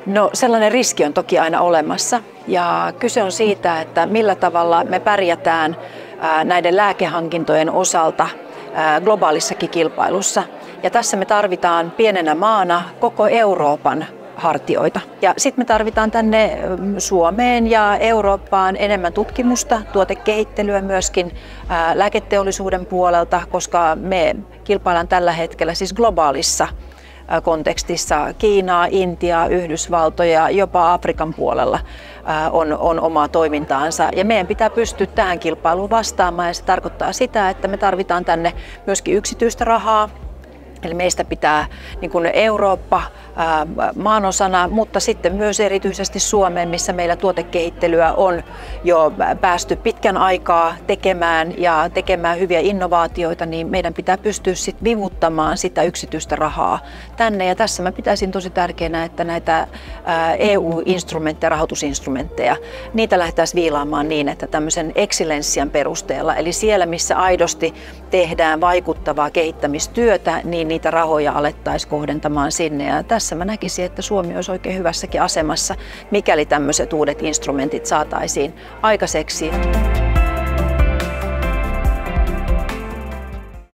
No sellainen riski on toki aina olemassa ja kyse on siitä, että millä tavalla me pärjätään näiden lääkehankintojen osalta globaalissakin kilpailussa. Ja tässä me tarvitaan pienenä maana koko Euroopan hartioita. Ja sitten me tarvitaan tänne Suomeen ja Eurooppaan enemmän tutkimusta, tuotekehittelyä myöskin lääketeollisuuden puolelta, koska me kilpaillaan tällä hetkellä siis globaalissa kontekstissa. Kiinaa, Intiaa, Yhdysvaltoja, jopa Afrikan puolella on omaa toimintaansa. Ja meidän pitää pystyä tähän kilpailuun vastaamaan ja se tarkoittaa sitä, että me tarvitaan tänne myöskin yksityistä rahaa. Eli meistä pitää niin kuin Eurooppa maanosana, mutta sitten myös erityisesti Suomeen, missä meillä tuotekehittelyä on jo päästy pitkän aikaa tekemään hyviä innovaatioita, niin meidän pitää pystyä sitten vivuttamaan sitä yksityistä rahaa tänne. Ja tässä mä pitäisin tosi tärkeänä, että näitä EU-instrumentteja, rahoitusinstrumentteja, niitä lähdettäisiin viilaamaan niin, että tämmöisen excellenssian perusteella, eli siellä missä aidosti tehdään vaikuttavaa kehittämistyötä, niin niitä rahoja alettaisiin kohdentamaan sinne. Ja tässä mä näkisin, että Suomi olisi oikein hyvässäkin asemassa, mikäli tämmöiset uudet instrumentit saataisiin aikaiseksi.